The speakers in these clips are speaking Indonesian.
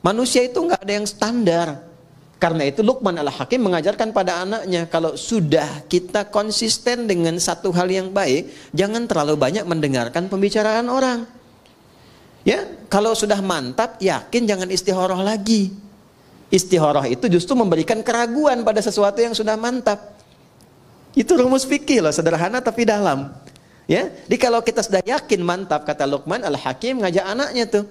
Manusia itu nggak ada yang standar. Karena itu Luqman Al-Hakim mengajarkan pada anaknya, kalau sudah kita konsisten dengan satu hal yang baik, jangan terlalu banyak mendengarkan pembicaraan orang. Ya, kalau sudah mantap, yakin, jangan istikharah lagi. Istikharah itu justru memberikan keraguan pada sesuatu yang sudah mantap. Itu rumus fikih loh, sederhana tapi dalam. Ya, jadi kalau kita sudah yakin mantap, kata Luqman Al-Hakim ngajak anaknya tuh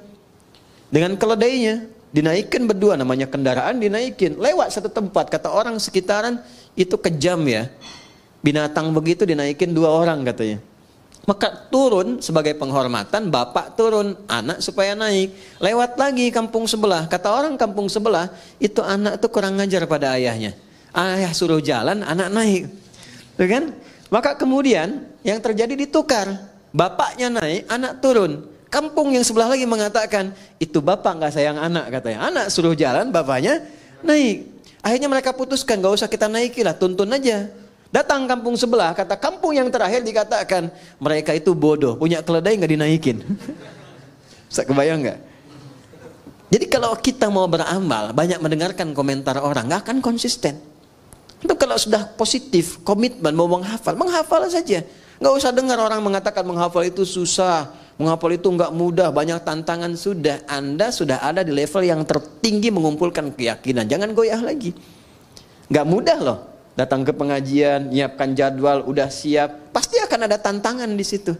dengan keledainya, dinaikkan berdua, namanya kendaraan, dinaikin lewat satu tempat, kata orang sekitaran itu kejam ya, binatang begitu dinaikin 2 orang katanya. Maka turun sebagai penghormatan, bapak turun, anak supaya naik, lewat lagi kampung sebelah, kata orang kampung sebelah itu anak tuh kurang ngajar pada ayahnya, ayah suruh jalan, anak naik, tuh kan? Maka kemudian yang terjadi ditukar, bapaknya naik, anak turun. Kampung yang sebelah lagi mengatakan, itu bapak nggak sayang anak, katanya. Anak suruh jalan, bapaknya naik. Akhirnya mereka putuskan, nggak usah kita naikilah, tuntun aja. Datang kampung sebelah, kata kampung yang terakhir dikatakan, mereka itu bodoh, punya keledai nggak dinaikin. Bisa kebayang nggak? Jadi kalau kita mau beramal, banyak mendengarkan komentar orang, nggak akan konsisten. Itu kalau sudah positif, komitmen, mau menghafal saja. Nggak usah dengar orang mengatakan menghafal itu susah, menghafal itu nggak mudah, banyak tantangan. Sudah, Anda sudah ada di level yang tertinggi mengumpulkan keyakinan. Jangan goyah lagi. Nggak mudah loh. Datang ke pengajian, nyiapkan jadwal, udah siap, pasti akan ada tantangan di situ.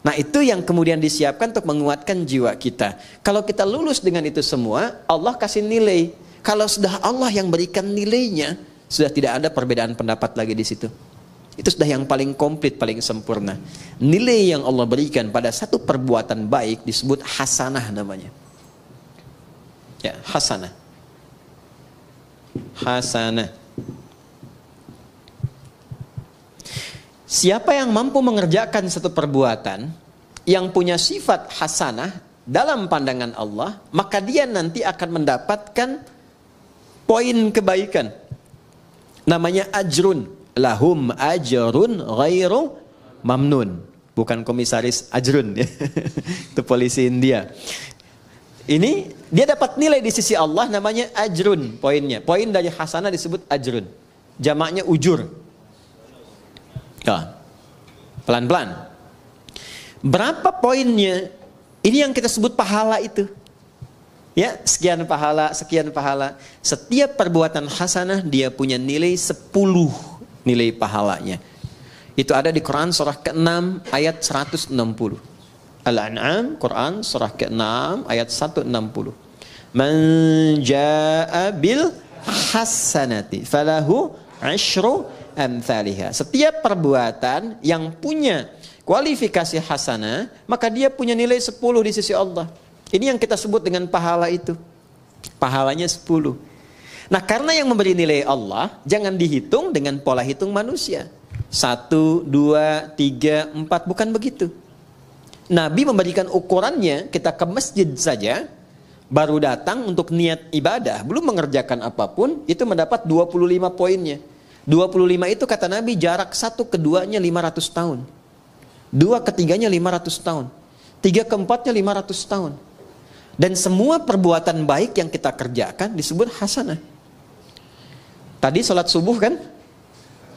Nah itu yang kemudian disiapkan untuk menguatkan jiwa kita. Kalau kita lulus dengan itu semua, Allah kasih nilai. Kalau sudah Allah yang berikan nilainya, sudah tidak ada perbedaan pendapat lagi di situ. Itu sudah yang paling komplit, paling sempurna. Nilai yang Allah berikan pada satu perbuatan baik disebut hasanah namanya. Ya, hasanah. Hasanah. Siapa yang mampu mengerjakan satu perbuatan yang punya sifat hasanah dalam pandangan Allah, maka dia nanti akan mendapatkan poin kebaikan. Namanya ajrun. Lahum ajrun ghairu mamnun. Bukan komisaris ajrun ya. Itu polisi India. Ini dia dapat nilai di sisi Allah namanya ajrun poinnya. Poin dari hasanah disebut ajrun. Jamaknya ujur. Ya. Pelan-pelan. Berapa poinnya? Ini yang kita sebut pahala itu. Ya, sekian pahala, sekian pahala. Setiap perbuatan hasanah dia punya nilai 10 nilai pahalanya. Itu ada di Quran surah ke-6 ayat 160. Al-An'am, Quran surah ke-6 ayat 160. Man jaa'a bil hasanati falahu 'asyru amsalihha. Setiap perbuatan yang punya kualifikasi hasanah, maka dia punya nilai 10 di sisi Allah. Ini yang kita sebut dengan pahala itu. Pahalanya 10. Nah karena yang memberi nilai Allah, jangan dihitung dengan pola hitung manusia. 1, 2, 3, 4, bukan begitu. Nabi memberikan ukurannya, kita ke masjid saja, baru datang untuk niat ibadah, belum mengerjakan apapun, itu mendapat 25 poinnya. 25 itu kata Nabi jarak 1 ke 2-nya 500 tahun. 2 ke 3-nya 500 tahun. 3 ke 4-nya 500 tahun. Dan semua perbuatan baik yang kita kerjakan disebut hasanah. Tadi sholat subuh kan?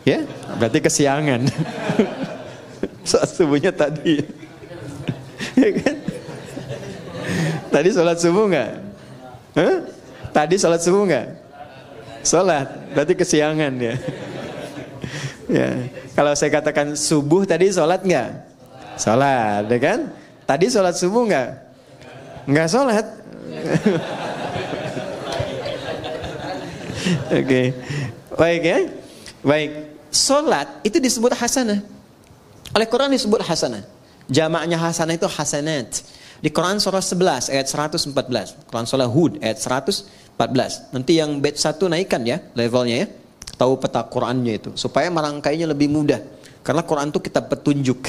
Ya, berarti kesiangan. Sholat subuhnya tadi. Ya kan? Tadi sholat subuh nggak? Tadi sholat subuh nggak? Sholat, berarti kesiangan ya. Ya. Kalau saya katakan subuh tadi sholat nggak? Sholat, ya kan? Tadi sholat subuh nggak? Nggak sholat. Oke. Baik ya. Baik. Sholat itu disebut hasanah. Oleh Quran disebut hasanah. Jamaknya hasanah itu hasanat. Di Quran surah 11 ayat 114. Quran surah Hud ayat 114. Nanti yang bait 1 naikkan ya levelnya ya. Tahu peta Qurannya itu supaya merangkainya lebih mudah. Karena Quran itu kitab petunjuk.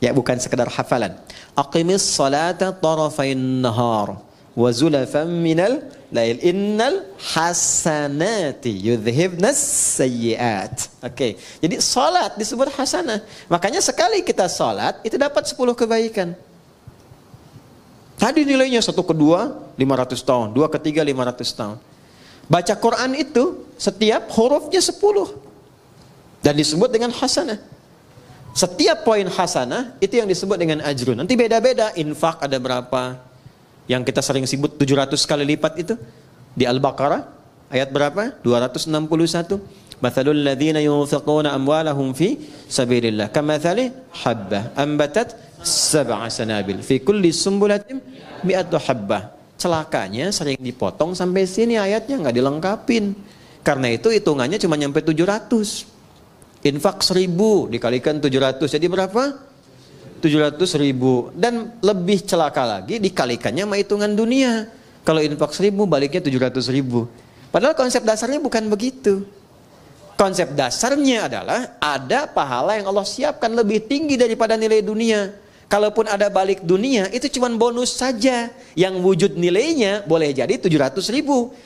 Ya bukan sekedar hafalan. Aqimis salata tarafain nahar wa zulafan minal lail innal hasanati yudhibnas sayyiat. Oke. Jadi salat disebut hasanah. Makanya sekali kita salat itu dapat 10 kebaikan. Tadi nilainya 1 ke 2 500 tahun. 2 ketiga 500 tahun. Baca Quran itu setiap hurufnya 10. Dan disebut dengan hasanah. Setiap poin hasanah itu yang disebut dengan ajrun. Nanti beda-beda. Infak ada berapa? Yang kita sering sebut 700 kali lipat itu. Di Al-Baqarah ayat berapa? 261. Mathalul ladzina yunfiquna amwalahum fi sabilillah kamathali habbah ambatat sab'a sanabil fi kulli sumbulatin mi'atu habbah. Celakanya sering dipotong sampai sini ayatnya nggak dilengkapin. Karena itu hitungannya cuma nyampe 700. Infak 1000 dikalikan 700 jadi berapa? 700.000. Dan lebih celaka lagi dikalikannya sama hitungan dunia. Kalau infak 1000 baliknya 700.000. Padahal konsep dasarnya bukan begitu. Konsep dasarnya adalah ada pahala yang Allah siapkan lebih tinggi daripada nilai dunia. Kalaupun ada balik dunia itu cuma bonus saja. Yang wujud nilainya boleh jadi 700.000.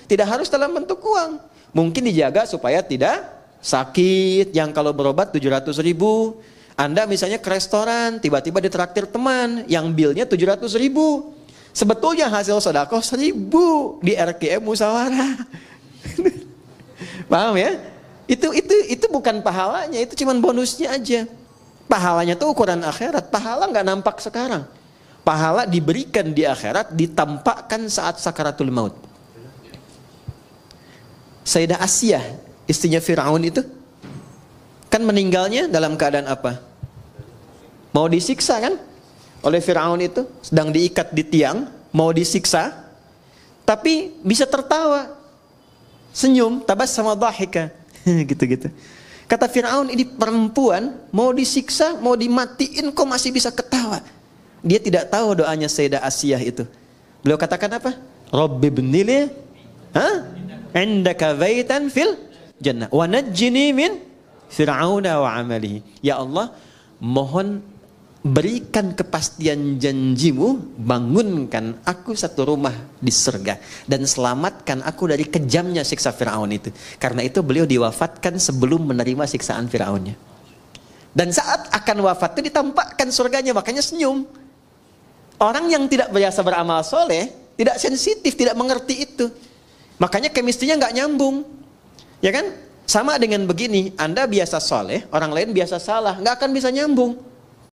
Tidak harus dalam bentuk uang. Mungkin dijaga supaya tidak sakit. Yang kalau berobat 700.000. Anda misalnya ke restoran tiba-tiba ditraktir teman yang bilnya 700.000. Sebetulnya hasil sedekah 1.000 di RKM Musyawarah. Paham ya? Itu bukan pahalanya, itu cuma bonusnya aja. Pahalanya tuh ukuran akhirat. Pahala nggak nampak sekarang. Pahala diberikan di akhirat, ditampakkan saat sakaratul maut. Sayyidah Asiyah, istrinya Fir'aun itu, kan meninggalnya dalam keadaan apa? Mau disiksa kan? Oleh Fir'aun itu, sedang diikat di tiang, mau disiksa, tapi bisa tertawa, senyum, tabassama dhahika. Gitu-gitu. Kata Fir'aun, ini perempuan mau disiksa, mau dimatiin kok masih bisa ketawa. Dia tidak tahu doanya Sayyidah Asiyah itu. Beliau katakan apa? Rabbi bnili indaka baitan fil jannah wa najjini min fir'auna wa amalihi. Ya Allah, mohon berikan kepastian janjimu, bangunkan aku satu rumah di surga dan selamatkan aku dari kejamnya siksa Fir'aun itu. Karena itu beliau diwafatkan sebelum menerima siksaan Fir'aunnya. Dan saat akan wafat itu ditampakkan surganya, makanya senyum. Orang yang tidak biasa beramal soleh, tidak sensitif, tidak mengerti itu. Makanya kemistrinya nggak nyambung. Ya kan? Sama dengan begini, Anda biasa soleh, orang lain biasa salah, nggak akan bisa nyambung.